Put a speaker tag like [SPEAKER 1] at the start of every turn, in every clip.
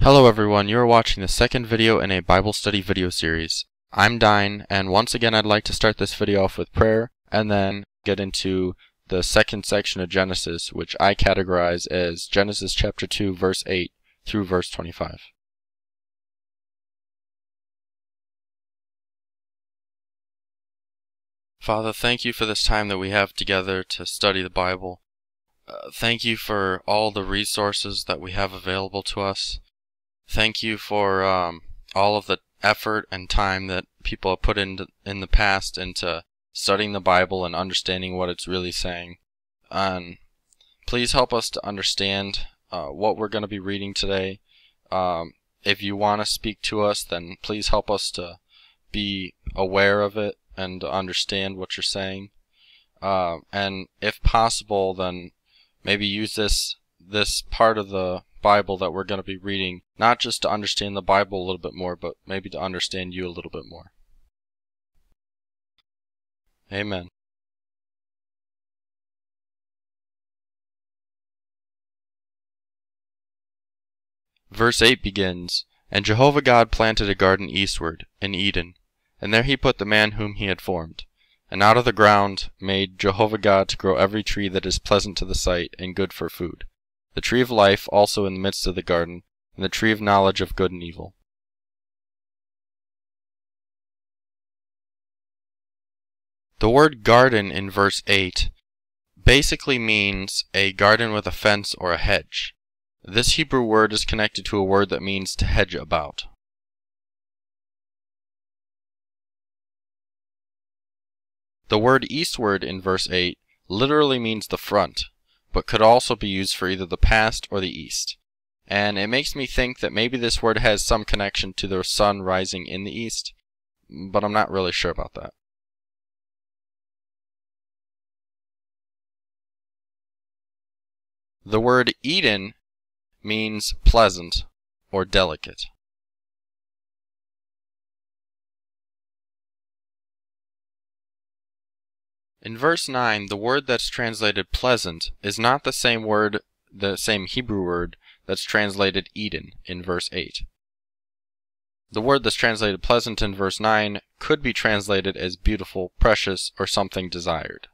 [SPEAKER 1] Hello everyone, you are watching the second video in a Bible study video series. I'm Dine, and once again I'd like to start this video off with prayer, and then get into the second section of Genesis, which I categorize as Genesis chapter 2 verse 8 through verse 25. Father, thank you for this time that we have together to study the Bible. Thank you for all the resources that we have available to us. Thank you for all of the effort and time that people have put in the past into studying the Bible and understanding what it's really saying. And please help us to understand what we're going to be reading today. If you want to speak to us, then please help us to be aware of it and to understand what you're saying. And if possible, then maybe use this part of the Bible that we're going to be reading, not just to understand the Bible a little bit more, but maybe to understand you a little bit more. Amen. Verse 8 begins, "And Jehovah God planted a garden eastward, in Eden, and there he put the man whom he had formed. And out of the ground made Jehovah God to grow every tree that is pleasant to the sight and good for food, the tree of life also in the midst of the garden, and the tree of knowledge of good and evil." The word garden in verse 8 basically means a garden with a fence or a hedge. This Hebrew word is connected to a word that means to hedge about. The word eastward in verse 8 literally means the front, but could also be used for either the past or the east. And it makes me think that maybe this word has some connection to the sun rising in the east, but I'm not really sure about that. The word Eden means pleasant or delicate. In verse 9, the word that's translated pleasant is not the same Hebrew word that's translated Eden in verse 8. The word that's translated pleasant in verse 9 could be translated as beautiful, precious, or something desired.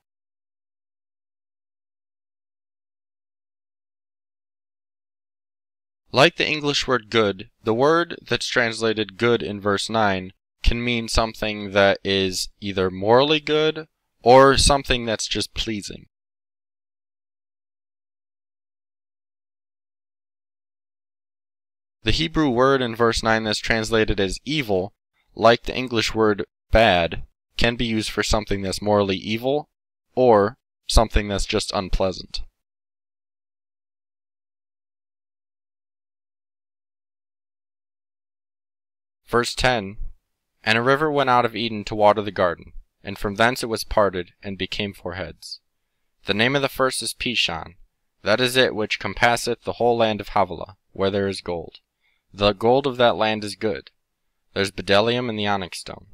[SPEAKER 1] Like the English word good, the word that's translated good in verse 9 can mean something that is either morally good or something that's just pleasing. The Hebrew word in verse 9 that's translated as evil, like the English word bad, can be used for something that's morally evil or something that's just unpleasant. Verse 10, "And a river went out of Eden to water the garden, and from thence it was parted, and became 4 heads. The name of the first is Pishon. That is it which compasseth the whole land of Havilah, where there is gold. The gold of that land is good. There's bdellium and the onyx stone.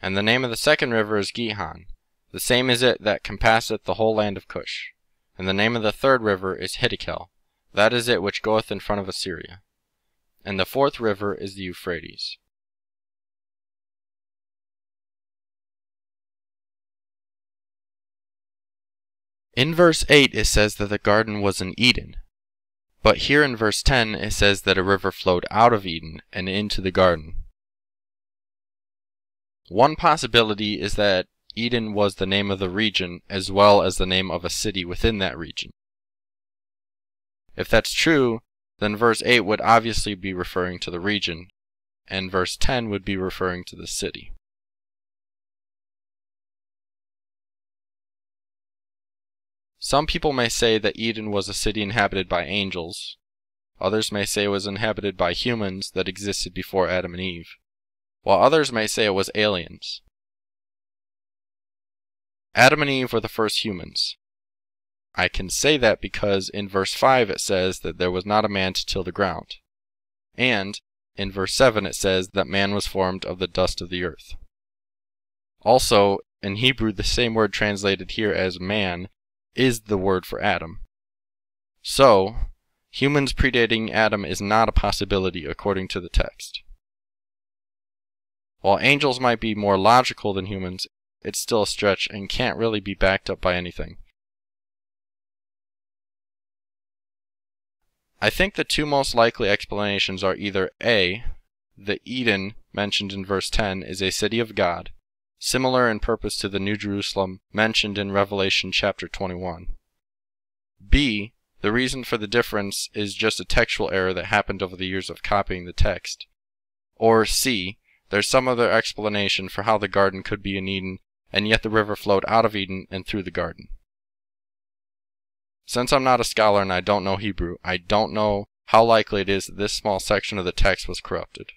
[SPEAKER 1] And the name of the second river is Gihon. The same is it that compasseth the whole land of Cush. And the name of the third river is Hiddekel. That is it which goeth in front of Assyria. And the fourth river is the Euphrates." In verse 8 it says that the garden was in Eden, but here in verse 10 it says that a river flowed out of Eden and into the garden. One possibility is that Eden was the name of the region as well as the name of a city within that region. If that's true, then verse 8 would obviously be referring to the region, and verse 10 would be referring to the city. Some people may say that Eden was a city inhabited by angels. Others may say it was inhabited by humans that existed before Adam and Eve, while others may say it was aliens. Adam and Eve were the first humans. I can say that because in verse 5 it says that there was not a man to till the ground, and in verse 7 it says that man was formed of the dust of the earth. Also, in Hebrew, the same word translated here as man is the word for Adam. So, humans predating Adam is not a possibility according to the text. While angels might be more logical than humans, it's still a stretch and can't really be backed up by anything. I think the two most likely explanations are either A, the Eden mentioned in verse 10 is a city of God, similar in purpose to the New Jerusalem mentioned in Revelation chapter 21. B, the reason for the difference is just a textual error that happened over the years of copying the text. Or C, there's some other explanation for how the garden could be in Eden, and yet the river flowed out of Eden and through the garden. Since I'm not a scholar and I don't know Hebrew, I don't know how likely it is that this small section of the text was corrupted.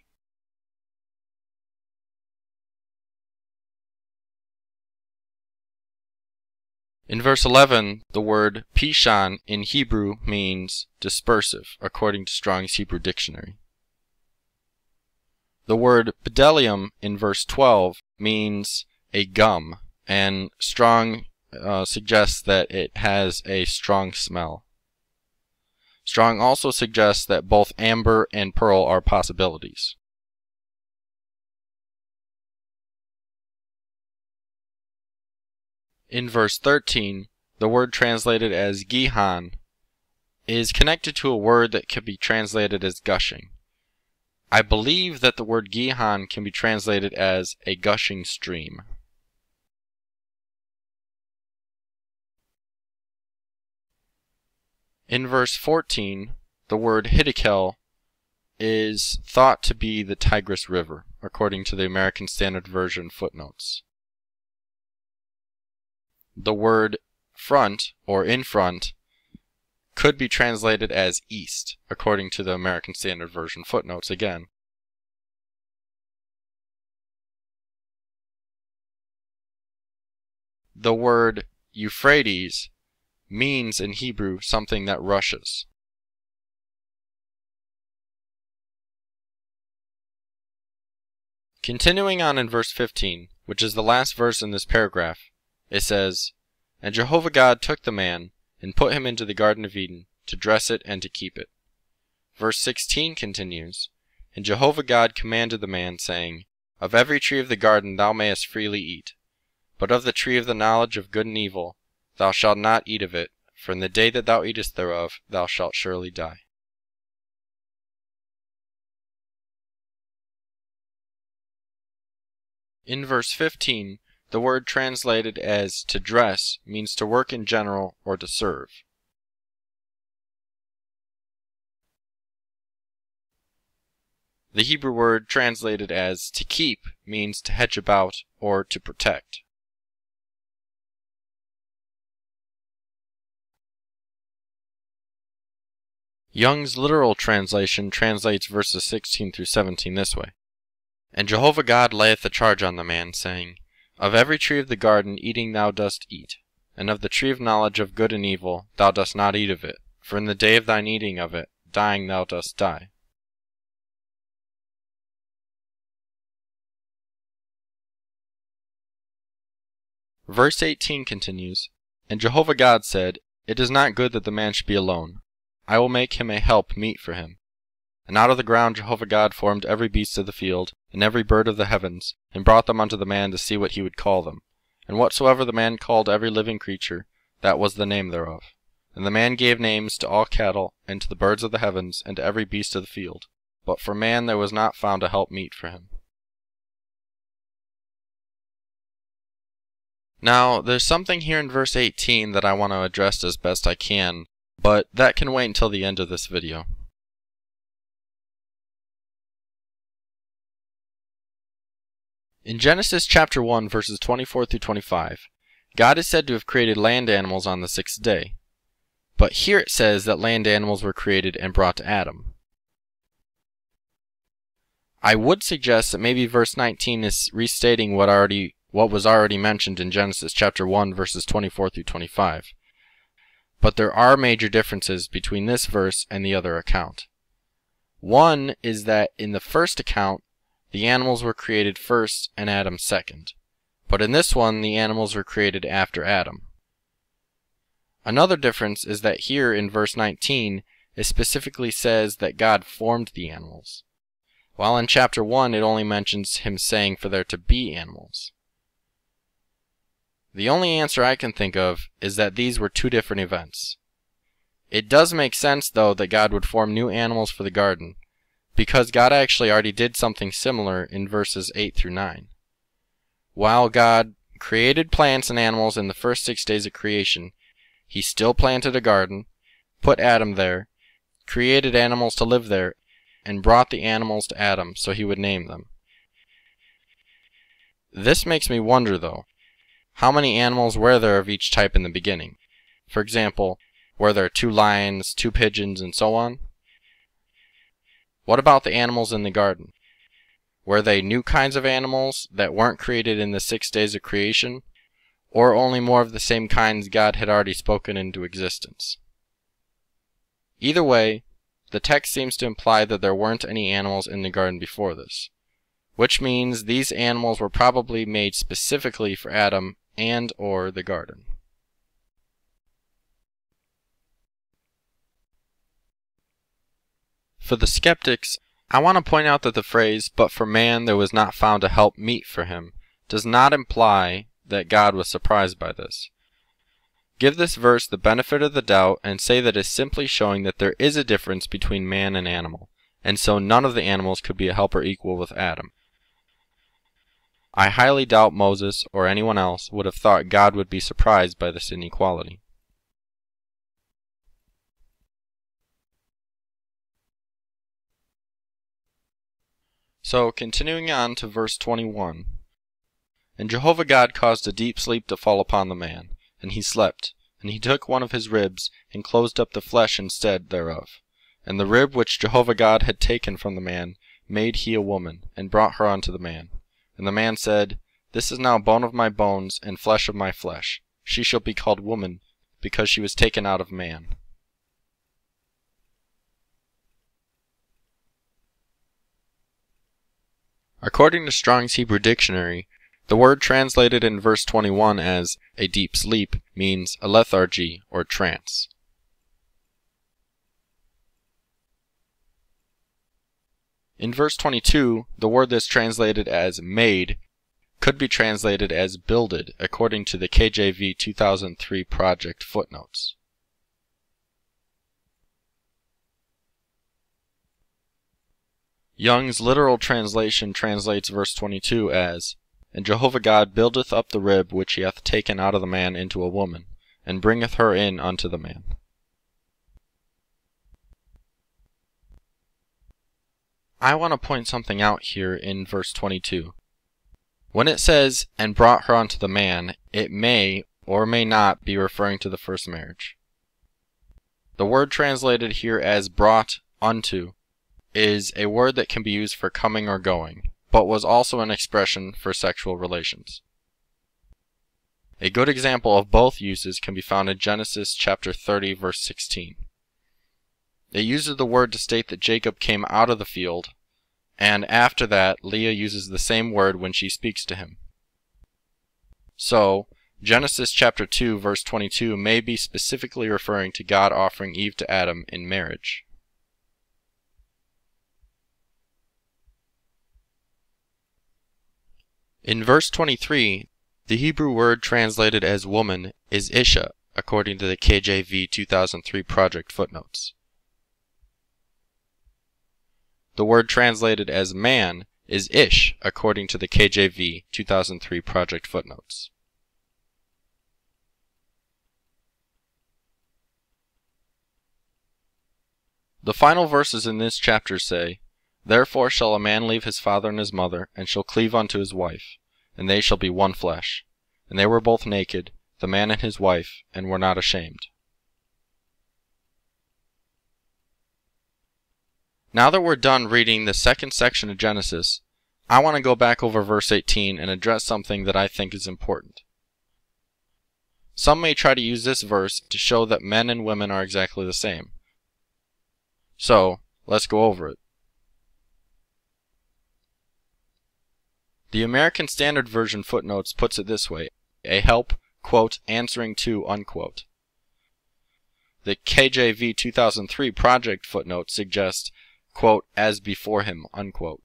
[SPEAKER 1] In verse 11, the word Pishon in Hebrew means dispersive, according to Strong's Hebrew Dictionary. The word bdellium in verse 12 means a gum, and Strong suggests that it has a strong smell. Strong also suggests that both amber and pearl are possibilities. In verse 13, the word translated as Gihon is connected to a word that can be translated as gushing. I believe that the word Gihon can be translated as a gushing stream. In verse 14, the word Hiddekel is thought to be the Tigris River, according to the American Standard Version footnotes. The word front, or in front, could be translated as east, according to the American Standard Version footnotes again. The word Euphrates means in Hebrew something that rushes. Continuing on in verse 15, which is the last verse in this paragraph, it says, "And Jehovah God took the man, and put him into the Garden of Eden, to dress it and to keep it." Verse 16 continues, "And Jehovah God commanded the man, saying, Of every tree of the garden thou mayest freely eat, but of the tree of the knowledge of good and evil thou shalt not eat of it, for in the day that thou eatest thereof thou shalt surely die." In verse 15, the word translated as to dress means to work in general or to serve. The Hebrew word translated as to keep means to hedge about or to protect. Young's literal translation translates verses 16 through 17 this way. "And Jehovah God layeth a charge on the man, saying, Of every tree of the garden eating thou dost eat, and of the tree of knowledge of good and evil thou dost not eat of it, for in the day of thine eating of it, dying thou dost die." Verse 18 continues, "And Jehovah God said, It is not good that the man should be alone. I will make him a help meet for him. And out of the ground Jehovah God formed every beast of the field, and every bird of the heavens, and brought them unto the man to see what he would call them. And whatsoever the man called every living creature, that was the name thereof. And the man gave names to all cattle, and to the birds of the heavens, and to every beast of the field. But for man there was not found a help meet for him." Now, there's something here in verse 18 that I want to address as best I can, but that can wait until the end of this video. In Genesis chapter 1, verses 24 through 25, God is said to have created land animals on the sixth day. But here it says that land animals were created and brought to Adam. I would suggest that maybe verse 19 is restating what was already mentioned in Genesis chapter 1, verses 24 through 25. But there are major differences between this verse and the other account. One is that in the first account, the animals were created first and Adam second. But in this one, the animals were created after Adam. Another difference is that here in verse 19, it specifically says that God formed the animals, while in chapter 1 it only mentions him saying for there to be animals. The only answer I can think of is that these were two different events. It does make sense, though, that God would form new animals for the garden, because God actually already did something similar in verses 8 through 9. While God created plants and animals in the first 6 days of creation, he still planted a garden, put Adam there, created animals to live there, and brought the animals to Adam so he would name them. This makes me wonder, though, how many animals were there of each type in the beginning? For example, were there 2 lions, 2 pigeons, and so on? What about the animals in the garden? Were they new kinds of animals that weren't created in the 6 days of creation, or only more of the same kinds God had already spoken into existence? Either way, the text seems to imply that there weren't any animals in the garden before this, which means these animals were probably made specifically for Adam and or the garden. For the skeptics, I want to point out that the phrase, "but for man there was not found a help meet for him," does not imply that God was surprised by this. Give this verse the benefit of the doubt and say that it is simply showing that there is a difference between man and animal, and so none of the animals could be a helper equal with Adam. I highly doubt Moses or anyone else would have thought God would be surprised by this inequality. So, continuing on to verse 21. And Jehovah God caused a deep sleep to fall upon the man, and he slept. And he took one of his ribs, and closed up the flesh instead thereof. And the rib which Jehovah God had taken from the man made he a woman, and brought her unto the man. And the man said, This is now bone of my bones, and flesh of my flesh. She shall be called woman, because she was taken out of man. According to Strong's Hebrew Dictionary, the word translated in verse 21 as a deep sleep means a lethargy or trance. In verse 22, the word that's translated as made could be translated as builded according to the KJV 2003 project footnotes. Young's literal translation translates verse 22 as, And Jehovah God buildeth up the rib which he hath taken out of the man into a woman, and bringeth her in unto the man. I want to point something out here in verse 22. When it says, and brought her unto the man, it may or may not be referring to the first marriage. The word translated here as brought unto is a word that can be used for coming or going, but was also an expression for sexual relations. A good example of both uses can be found in Genesis chapter 30, verse 16. It uses the word to state that Jacob came out of the field, and after that, Leah uses the same word when she speaks to him. So, Genesis chapter 2, verse 22 may be specifically referring to God offering Eve to Adam in marriage. In verse 23, the Hebrew word translated as woman is Isha, according to the KJV 2003 project footnotes. The word translated as man is Ish, according to the KJV 2003 project footnotes. The final verses in this chapter say, Therefore shall a man leave his father and his mother, and shall cleave unto his wife, and they shall be one flesh. And they were both naked, the man and his wife, and were not ashamed. Now that we're done reading the second section of Genesis, I want to go back over verse 18 and address something that I think is important. Some may try to use this verse to show that men and women are exactly the same. So, let's go over it. The American Standard Version footnotes puts it this way, a help, quote, answering to, unquote. The KJV 2003 project footnote suggests, quote, as before him, unquote.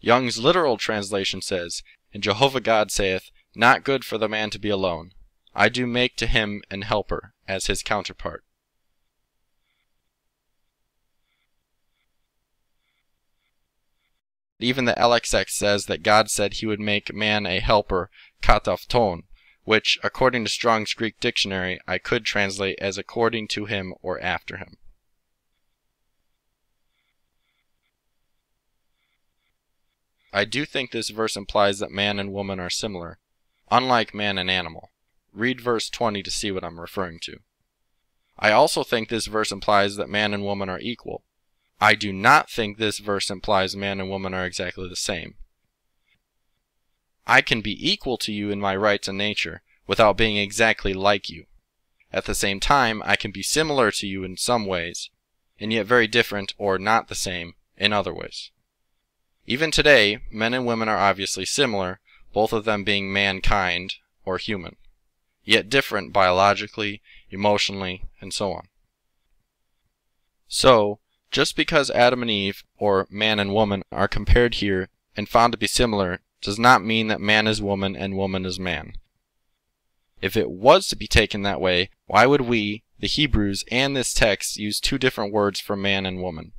[SPEAKER 1] Young's literal translation says, and Jehovah God saith, not good for the man to be alone. I do make to him an helper, as his counterpart. Even the LXX says that God said he would make man a helper, katafton, which, according to Strong's Greek dictionary, I could translate as according to him or after him. I do think this verse implies that man and woman are similar, unlike man and animal. Read verse 20 to see what I'm referring to. I also think this verse implies that man and woman are equal. I do not think this verse implies man and woman are exactly the same. I can be equal to you in my rights and nature without being exactly like you. At the same time, I can be similar to you in some ways, and yet very different or not the same in other ways. Even today, men and women are obviously similar, both of them being mankind or human, yet different biologically, emotionally, and so on. So, just because Adam and Eve, or man and woman, are compared here and found to be similar does not mean that man is woman and woman is man. If it was to be taken that way, why would we, the Hebrews, and this text use two different words for man and woman?